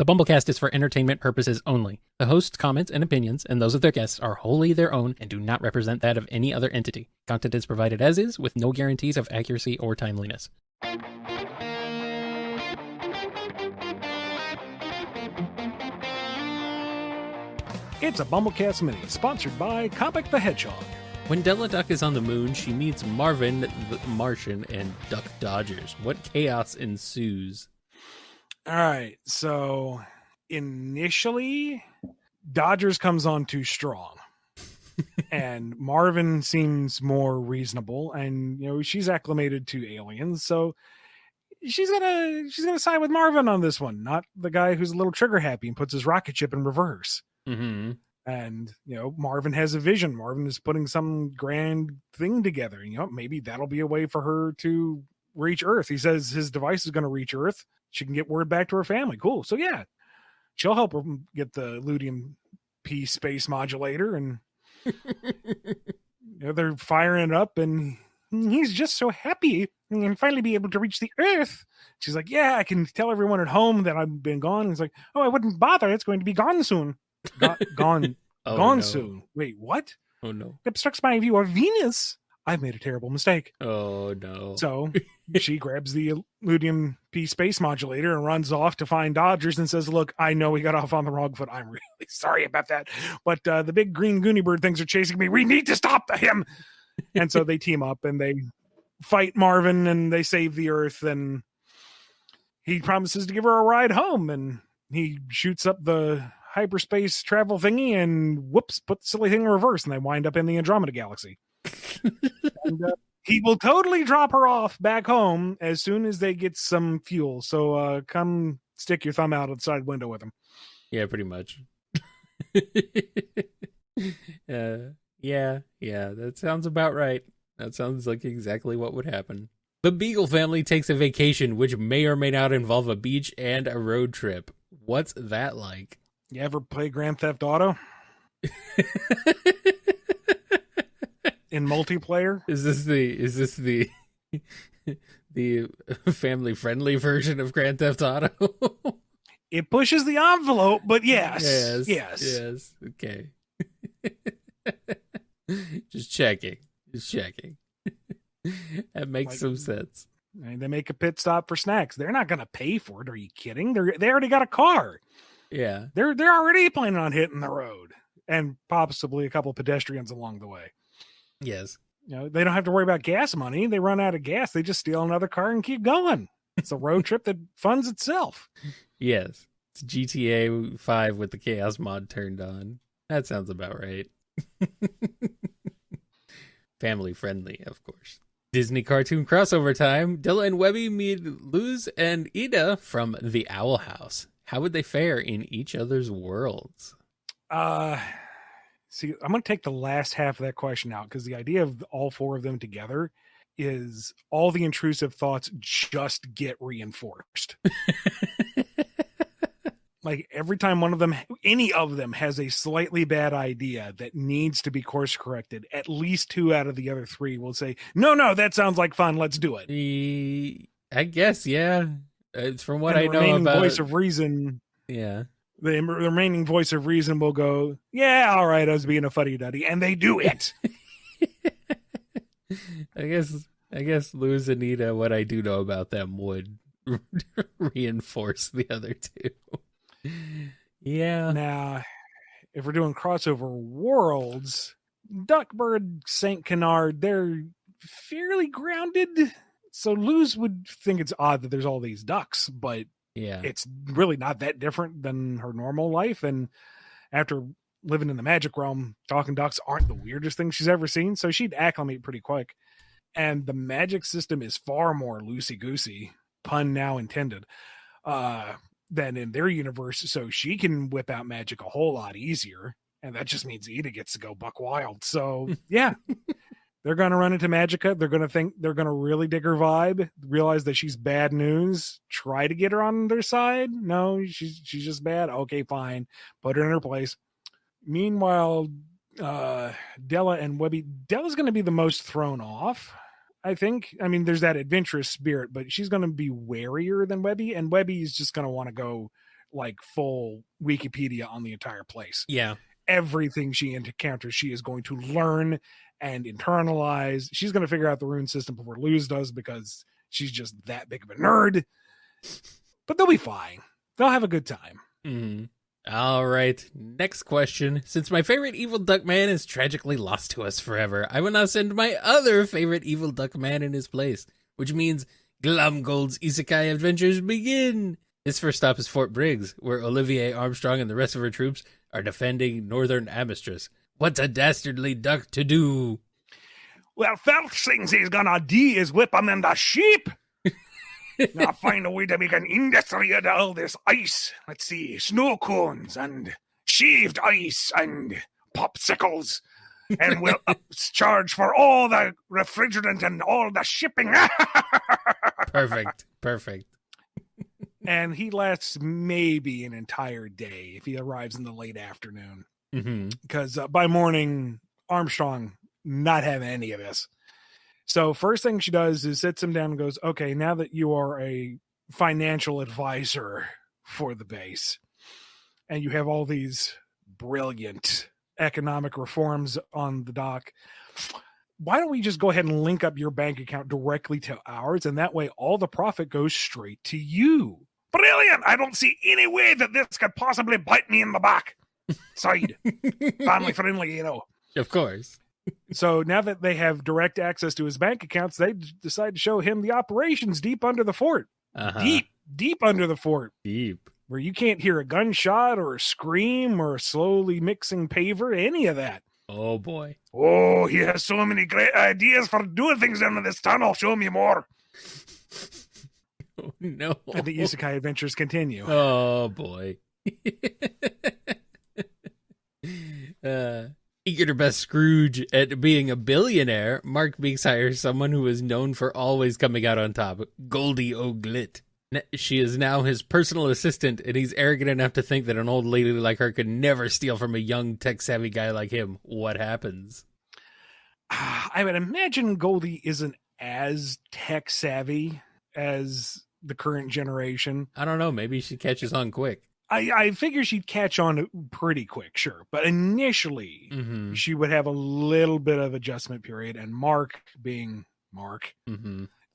The BumbleKast is for entertainment purposes only. The host's comments and opinions, and those of their guests, are wholly their own and do not represent that of any other entity. Content is provided as is, with no guarantees of accuracy or timeliness. It's a BumbleKast Mini, sponsored by Comic the Hedgehog. When Della Duck is on the moon, she meets Marvin the Martian and Duck Dodgers. What chaos ensues? All right, so initially, Dodgers comes on too strong. And Marvin seems more reasonable, and she's acclimated to aliens, so she's gonna side with Marvin on this one, not the guy who's a little trigger happy and puts his rocket ship in reverse. Mm-hmm. And Marvin has a vision. Marvin is putting some grand thing together. Maybe that'll be a way for her to reach Earth. He says his device is going to reach Earth. She can get word back to her family. Cool. So yeah, she'll help her get the Ludium P space modulator, and they're firing it up, and he's just so happy and finally be able to reach the Earth. She's like, yeah, I can tell everyone at home that I've been gone. And he's like, oh, I wouldn't bother. It's going to be gone soon. Gone No. soon. Wait, what? Oh no. It obstructs my view of Venus. I've made a terrible mistake. Oh no. So she grabs the Ludium P space modulator and runs off to find Dodgers and says, look, I know we got off on the wrong foot. I'm really sorry about that. But the big green Goonie Bird things are chasing me. We need to stop him. And so they team up and they fight Marvin and they save the Earth. And he promises to give her a ride home. And he shoots up the hyperspace travel thingy and whoops, put the silly thing in reverse. And they wind up in the Andromeda Galaxy. And he will totally drop her off back home as soon as they get some fuel. So come stick your thumb out of the side window with him. Yeah, pretty much. Yeah, that sounds about right. That sounds like exactly what would happen. The Beagle family takes a vacation, which may or may not involve a beach and a road trip. What's that like? You ever play Grand Theft Auto? In multiplayer? Is this the the family friendly version of Grand Theft Auto? It pushes the envelope, but yes. Okay. Just checking. That makes some sense. They make a pit stop for snacks. They're not going to pay for it. Are you kidding? They already got a car. Yeah. They're already planning on hitting the road, and possibly a couple of pedestrians along the way. Yes. They don't have to worry about gas money. They run out of gas. They just steal another car and keep going. It's a road trip that funds itself. Yes. It's GTA 5 with the Chaos mod turned on. That sounds about right. Family friendly, of course. Disney cartoon crossover time. Dilla and Webby meet Luz and Ida from the Owl House. How would they fare in each other's worlds? See, I'm going to take the last half of that question out, because the idea of all four of them together is all the intrusive thoughts just get reinforced. Like every time any of them has a slightly bad idea that needs to be course corrected, at least two out of the other three will say, no, that sounds like fun. Let's do it. I guess, yeah. It's from what and I know about voice of reason. Yeah. The remaining voice of reason will go, yeah, all right, I was being a fuddy-duddy, and they do it. I guess Luz and Ida, what I do know about them would reinforce the other two. Yeah. Now, if we're doing crossover worlds, Duckbird, St. Canard, they're fairly grounded. So Luz would think it's odd that there's all these ducks, but yeah, it's really not that different than her normal life. And after living in the magic realm, talking ducks aren't the weirdest thing she's ever seen. So she'd acclimate pretty quick. And the magic system is far more loosey-goosey, pun now intended, than in their universe. So she can whip out magic a whole lot easier. And that just means Ida gets to go buck wild. So yeah, they're going to run into Magica. They're going to think they're going to really dig her vibe, realize that she's bad news, try to get her on their side. No, she's just bad. Okay, fine. Put her in her place. Meanwhile, Della and Webby, Della's going to be the most thrown off, I think. I mean, there's that adventurous spirit, but she's going to be warier than Webby, and Webby is just going to want to go like full Wikipedia on the entire place. Yeah. Everything she encounters, she is going to learn and internalize. She's going to figure out the rune system before Luz does because she's just that big of a nerd. But they'll be fine. They'll have a good time. Mm-hmm. All right. Next question. Since my favorite evil duck man is tragically lost to us forever, I will now send my other favorite evil duck man in his place, which means Glumgold's Isekai adventures begin. His first stop is Fort Briggs, where Olivier Armstrong and the rest of her troops are defending northern Amistris. What's a dastardly duck to do? Well, first things he's gonna do is whip him in the sheep. Now find a way to make an industry out of all this ice. Let's see, snow cones and shaved ice and popsicles. And we'll charge for all the refrigerant and all the shipping. Perfect. And he lasts maybe an entire day if he arrives in the late afternoon. Because by morning, Armstrong not having any of this. So first thing she does is sits him down and goes, okay, now that you are a financial advisor for the base and you have all these brilliant economic reforms on the dock, why don't we just go ahead and link up your bank account directly to ours? And that way all the profit goes straight to you. Brilliant. I don't see any way that this could possibly bite me in the back. Side. Family friendly, you know. Of course. So now that they have direct access to his bank accounts, they decide to show him the operations deep under the fort. Deep under the fort. Deep. Where you can't hear a gunshot or a scream or a slowly mixing paver, any of that. Oh, boy. Oh, he has so many great ideas for doing things down in this tunnel. Show me more. Oh, no. And the Isekai adventures continue. Oh, boy. Eager to best Scrooge at being a billionaire, Mark Meeks hires someone who is known for always coming out on top, Goldie O'Glit. She is now his personal assistant, and he's arrogant enough to think that an old lady like her could never steal from a young, tech-savvy guy like him. What happens? I would imagine Goldie isn't as tech-savvy as the current generation. I don't know. Maybe she catches on quick. I figure she'd catch on pretty quick, sure. But initially, she would have a little bit of adjustment period. And Mark, being Mark,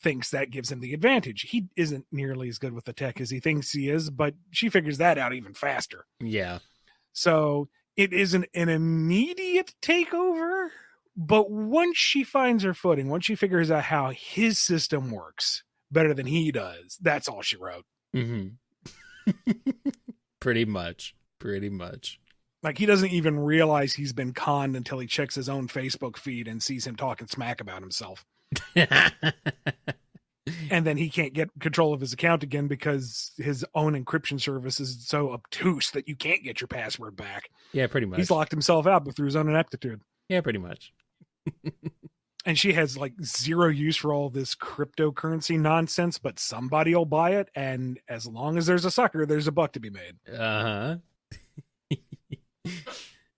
thinks that gives him the advantage. He isn't nearly as good with the tech as he thinks he is, but she figures that out even faster. Yeah. So it isn't an immediate takeover, but once she finds her footing, once she figures out how his system works better than he does, that's all she wrote. Pretty much. Like, he doesn't even realize he's been conned until he checks his own Facebook feed and sees him talking smack about himself. And then he can't get control of his account again because his own encryption service is so obtuse that you can't get your password back. Yeah, pretty much. He's locked himself out through his own ineptitude. Yeah, pretty much. And she has like zero use for all this cryptocurrency nonsense, but somebody will buy it. And as long as there's a sucker, there's a buck to be made.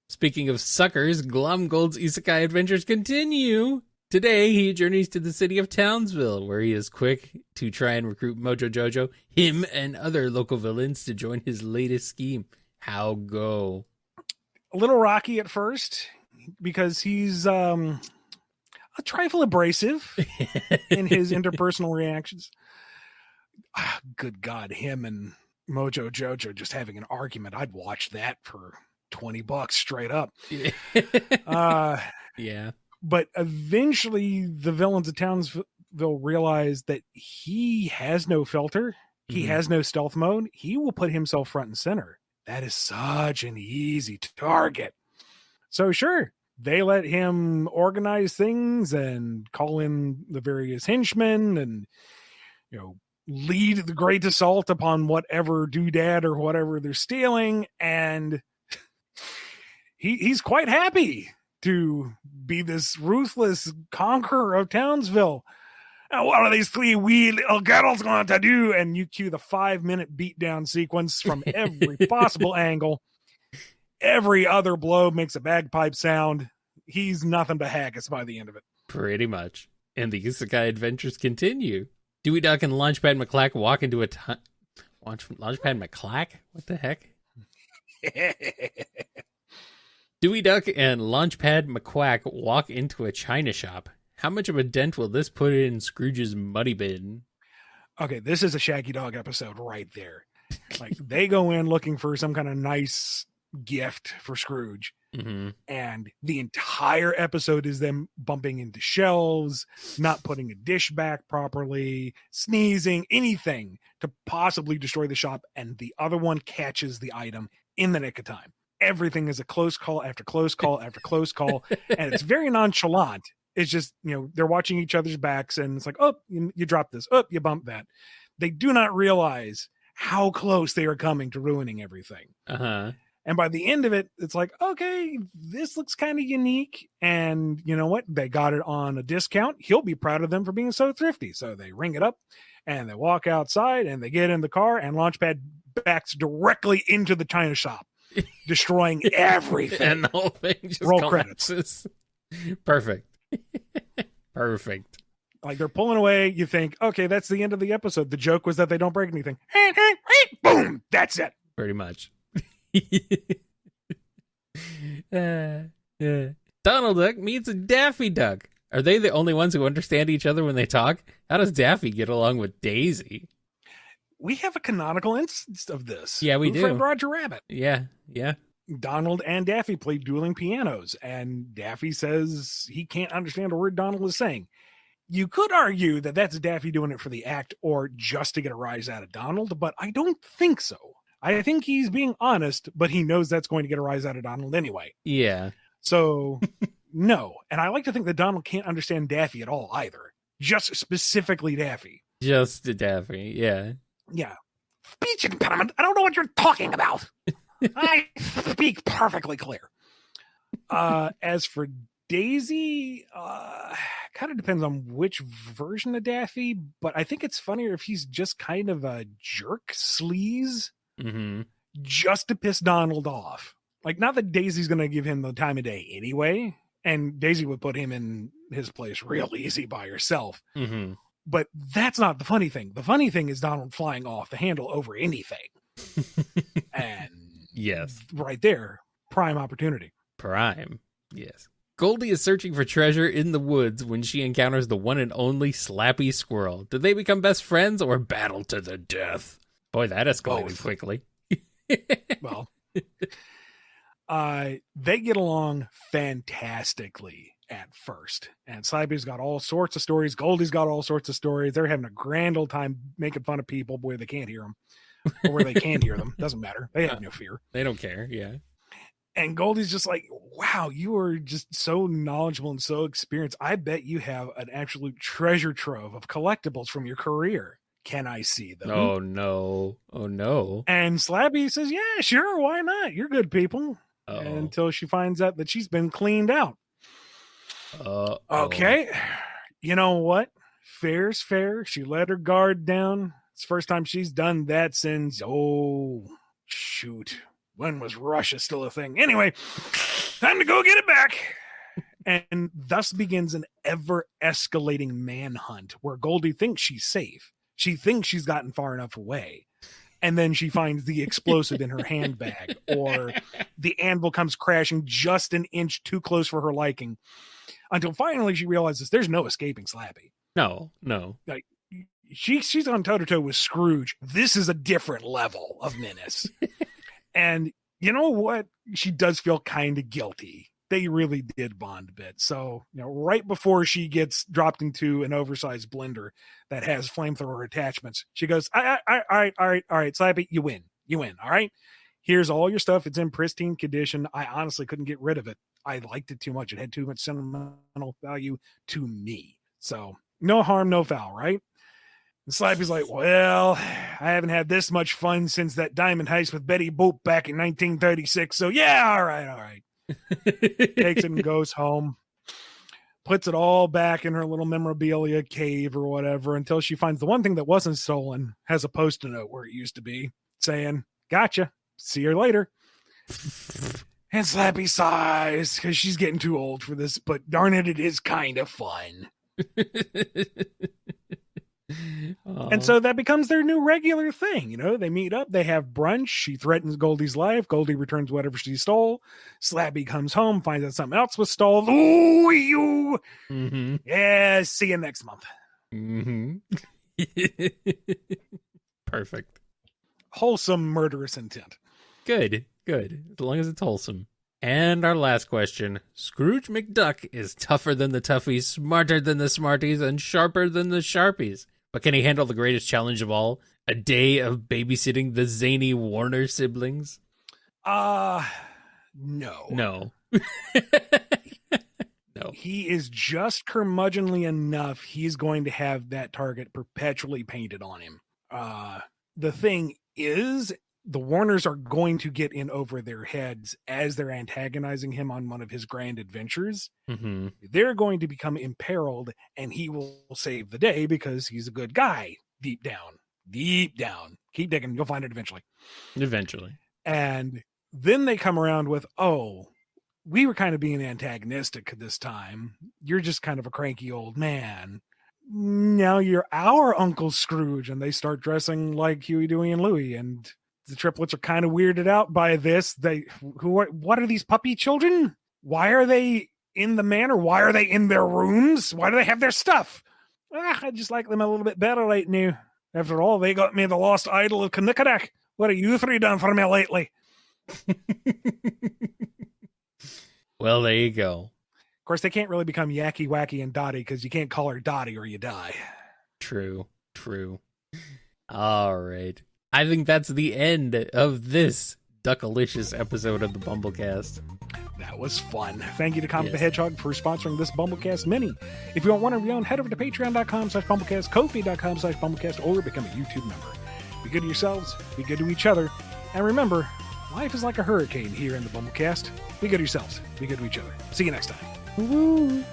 Speaking of suckers, Glumgold's Isekai adventures continue. Today, he journeys to the city of Townsville, where he is quick to try and recruit Mojo Jojo, him and other local villains to join his latest scheme. How go? A little rocky at first because he's a trifle abrasive in his interpersonal reactions. Good God, him and Mojo Jojo just having an argument. I'd watch that for $20 straight up. Yeah. But eventually the villains of Townsville realize that he has no filter. He has no stealth mode. He will put himself front and center. That is such an easy target. So sure, they let him organize things and call in the various henchmen and, you know, lead the great assault upon whatever doodad or whatever they're stealing. And he's quite happy to be this ruthless conqueror of Townsville. And what are these three wee little girls going to do? And you cue the 5-minute beatdown sequence from every possible angle. Every other blow makes a bagpipe sound. He's nothing but haggis by the end of it. Pretty much. And the Isekai adventures continue. Dewey Duck and Launchpad McClack walk into Launchpad McClack? What the heck? Dewey Duck and Launchpad McQuack walk into a china shop. How much of a dent will this put in Scrooge's money bin? Okay, this is a Shaggy Dog episode right there. Like, they go in looking for some kind of nice gift for Scrooge. Mm-hmm. And the entire episode is them bumping into shelves, not putting a dish back properly, sneezing, anything to possibly destroy the shop. And the other one catches the item in the nick of time. Everything is a close call after close call after close call. And it's very nonchalant. It's just, they're watching each other's backs and it's like, oh, you dropped this. Oh, you bumped that. They do not realize how close they are coming to ruining everything. Uh-huh. And by the end of it, it's like, okay, this looks kind of unique. And you know what? They got it on a discount. He'll be proud of them for being so thrifty. So they ring it up and they walk outside and they get in the car and Launchpad backs directly into the china shop, destroying everything. And the whole thing just roll collapses. Perfect. Perfect. Like, they're pulling away. You think, okay, that's the end of the episode. The joke was that they don't break anything. Boom. That's it. Pretty much. Donald Duck meets a Daffy Duck. Are they the only ones who understand each other when they talk? How does Daffy get along with Daisy? We have a canonical instance of this. Yeah, we Who do. Framed Roger Rabbit. Yeah. Donald and Daffy play dueling pianos, and Daffy says he can't understand a word Donald is saying. You could argue that that's Daffy doing it for the act or just to get a rise out of Donald, but I don't think so. I think he's being honest, but he knows that's going to get a rise out of Donald anyway. Yeah. So, no. And I like to think that Donald can't understand Daffy at all either. Just specifically Daffy. Just Daffy, yeah. Yeah. Speech impediment. I don't know what you're talking about. I speak perfectly clear. As for Daisy, kind of depends on which version of Daffy, but I think it's funnier if he's just kind of a jerk sleaze just to piss Donald off. Like, not that Daisy's going to give him the time of day anyway, and Daisy would put him in his place real easy by herself. But that's not the funny thing. The funny thing is Donald flying off the handle over anything. And yes, right there, prime opportunity. Prime, yes. Goldie is searching for treasure in the woods when she encounters the one and only Slappy Squirrel. Do they become best friends or battle to the death? Boy, that escalated quickly. Well, they get along fantastically at first. And Slappy's got all sorts of stories. Goldie's got all sorts of stories. They're having a grand old time making fun of people where they can't hear them. Or where they can hear them. Doesn't matter. They have no fear. They don't care, yeah. And Goldie's just like, wow, you are just so knowledgeable and so experienced. I bet you have an absolute treasure trove of collectibles from your career. Can I see them? Oh, no. Oh, no. And Slappy says, yeah, sure. Why not? You're good people. Until she finds out that she's been cleaned out. Okay. You know what? Fair's fair. She let her guard down. It's the first time she's done that since, shoot. When was Russia still a thing? Anyway, time to go get it back. And thus begins an ever-escalating manhunt where Goldie thinks she's safe. She thinks she's gotten far enough away. And then she finds the explosive in her handbag, or the anvil comes crashing just an inch too close for her liking, until finally she realizes there's no escaping Slappy. No. Like, she's on toe-to-toe with Scrooge. This is a different level of menace. And you know what? She does feel kind of guilty. They really did bond a bit. So, right before she gets dropped into an oversized blender that has flamethrower attachments, she goes, all right, Slappy, you win. All right. Here's all your stuff. It's in pristine condition. I honestly couldn't get rid of it. I liked it too much. It had too much sentimental value to me. So no harm, no foul, right? And Slappy's like, well, I haven't had this much fun since that diamond heist with Betty Boop back in 1936. So yeah, all right. Takes it and goes home. Puts it all back in her little memorabilia cave or whatever until she finds the one thing that wasn't stolen has a post-it note where it used to be saying, gotcha. See you later. And Slappy sighs because she's getting too old for this, but darn it, it is kind of fun. And so that becomes their new regular thing. You know, they meet up, they have brunch. She threatens Goldie's life. Goldie returns whatever she stole. Slappy comes home, finds out something else was stolen. Ooh, you. Mm-hmm. Yeah, see you next month. Mm-hmm. Perfect. Wholesome murderous intent. Good. As long as it's wholesome. And our last question. Scrooge McDuck is tougher than the toughies, smarter than the smarties, and sharper than the sharpies. But can he handle the greatest challenge of all? A day of babysitting the zany Warner siblings? No. No. No. He is just curmudgeonly enough. He's going to have that target perpetually painted on him. The thing is, the Warners are going to get in over their heads as they're antagonizing him on one of his grand adventures. Mm-hmm. They're going to become imperiled, and he will save the day because he's a good guy deep down. Keep digging. You'll find it eventually. And then they come around with, oh, we were kind of being antagonistic this time. You're just kind of a cranky old man. Now you're our Uncle Scrooge. And they start dressing like Huey, Dewey, and Louie. And the triplets are kind of weirded out by this. What are these puppy children? Why are they in the manor? Why are they in their rooms? Why do they have their stuff? I just like them a little bit better right now. After all, they got me the lost idol of Kinnickinnick. What have you three done for me lately? Well, there you go. Of course, they can't really become Yacky, Wacky, and Dottie because you can't call her Dottie or you die. True. All right. I think that's the end of this Duckalicious episode of the BumbleKast. That was fun. Thank you to Comic the Hedgehog for sponsoring this BumbleKast Mini. If you want one of your own, head over to patreon.com/BumbleKast, Ko-fi.com/BumbleKast, or become a YouTube member. Be good to yourselves, be good to each other, and remember, life is like a hurricane here in the BumbleKast. Be good to yourselves, be good to each other. See you next time. Woo.